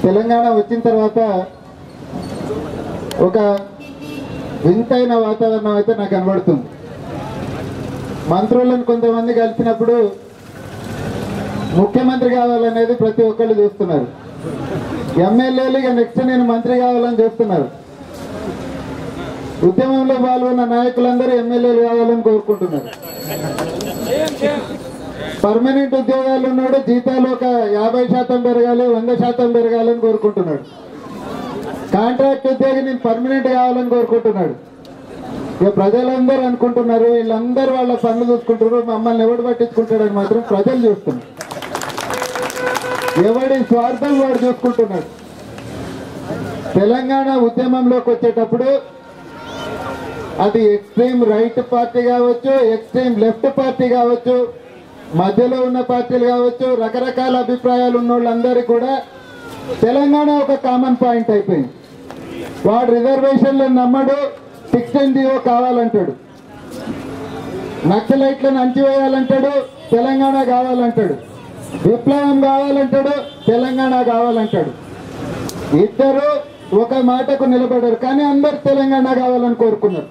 తెలంగాణ వచ్చిన తర్వాత ఒక వింతైన వాతావరణం అయితే నాకు కనబడుతుంది. మంత్రులను కొంతమంది కలిసినప్పుడు ముఖ్యమంత్రి కావాలనేది ప్రతి ఒక్కళ్ళు చూస్తున్నారు. ఎమ్మెల్యేలు ఇక నెక్స్ట్ నేను మంత్రి కావాలని చూస్తున్నారు. ఉద్యమంలో పాల్గొన్న నాయకులందరూ ఎమ్మెల్యేలు కావాలని కోరుకుంటున్నారు. పర్మనెంట్ ఉద్యోగాలు ఉన్నాడు, జీతాలు ఒక 50% పెరగాలి, 100% పెరగాలని కోరుకుంటున్నాడు. కాంట్రాక్ట్ ఉద్యోగి నేను పర్మనెంట్ కావాలని కోరుకుంటున్నాడు. ఇక ప్రజలందరూ అనుకుంటున్నారు వీళ్ళందరూ వాళ్ళ పనులు చూసుకుంటున్నారు, మమ్మల్ని ఎవడు పట్టించుకుంటాడని మాత్రం ప్రజలు చూస్తున్నారు. ఎవడి స్వార్థం వాడు చూసుకుంటున్నాడు. తెలంగాణ ఉద్యమంలోకి వచ్చేటప్పుడు అది ఎక్స్ట్రీమ్ రైట్ పార్టీ కావచ్చు, ఎక్స్ట్రీమ్ లెఫ్ట్ పార్టీ కావచ్చు, మధ్యలో ఉన్న పార్టీలు కావచ్చు, రకరకాల అభిప్రాయాలు ఉన్న వాళ్ళందరికీ కూడా తెలంగాణ ఒక కామన్ పాయింట్ అయిపోయింది. వాడు రిజర్వేషన్లను నమ్మడు, 16 కావాలంటాడు, నక్సలైట్లను అంచివేయాలంటాడు, తెలంగాణ కావాలంటాడు, విప్లవం కావాలంటాడు, తెలంగాణ కావాలంటాడు. ఇద్దరు ఒక మాటకు నిలబడరు, కానీ అందరు తెలంగాణ కావాలని కోరుకున్నారు.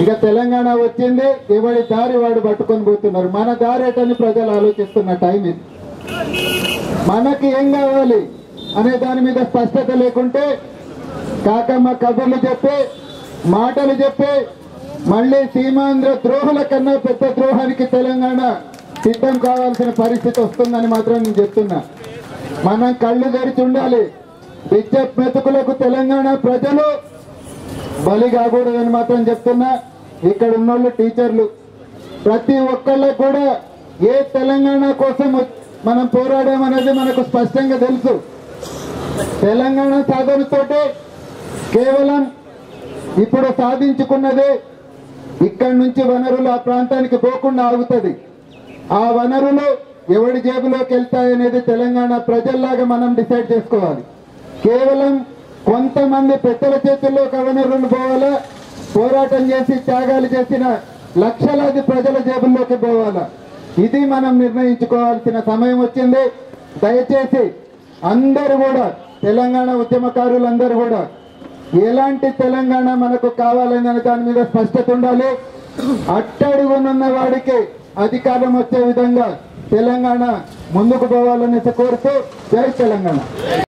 ఇక తెలంగాణ వచ్చింది, ఎవడి దారి వాడు పట్టుకొని పోతున్నారు. మన దారి ఏటని ప్రజలు ఆలోచిస్తున్న టైం ఇది. మనకి ఏం కావాలి అనే దాని మీద స్పష్టత లేకుంటే కాకమ్మ కబుర్లు చెప్పి మాటలు చెప్పి మళ్ళీ సీమాంధ్ర ద్రోహుల కన్నా పెద్ద ద్రోహానికి తెలంగాణ సిద్ధం కావాల్సిన పరిస్థితి వస్తుందని మాత్రం నేను చెప్తున్నా. మనం కళ్ళు తెరిచి ఉండాలి. బిజెపి మెతుకులకు తెలంగాణ ప్రజలు బలి కాకూడదని మాత్రం చెప్తున్నా. ఇక్కడ ఉన్నోళ్ళు టీచర్లు ప్రతి ఒక్కళ్ళకు కూడా ఏ తెలంగాణ కోసం మనం పోరాడామనేది మనకు స్పష్టంగా తెలుసు. తెలంగాణ సాధనతోటే కేవలం ఇప్పుడు సాధించుకున్నదే ఇక్కడి నుంచి వనరులు ఆ ప్రాంతానికి పోకుండా ఆగుతుంది. ఆ వనరులు ఎవడి జేబులోకి వెళ్తాయనేది తెలంగాణ ప్రజల్లాగా మనం డిసైడ్ చేసుకోవాలి. కేవలం కొంతమంది పెద్దల చేతుల్లో వనరులు పోవాలా, పోరాటం చేసి త్యాగాలు చేసిన లక్షలాది ప్రజల జేబుల్లోకి పోవాలా, ఇది మనం నిర్ణయించుకోవాల్సిన సమయం వచ్చింది. దయచేసి అందరూ కూడా తెలంగాణ ఉద్యమకారులందరూ కూడా ఎలాంటి తెలంగాణ మనకు కావాలనే దాని మీద స్పష్టత ఉండాలి. అట్టడుగునున్న వాడికి అధికారం వచ్చే విధంగా తెలంగాణ ముందుకు పోవాలనేసి కోరుతూ జై తెలంగాణ.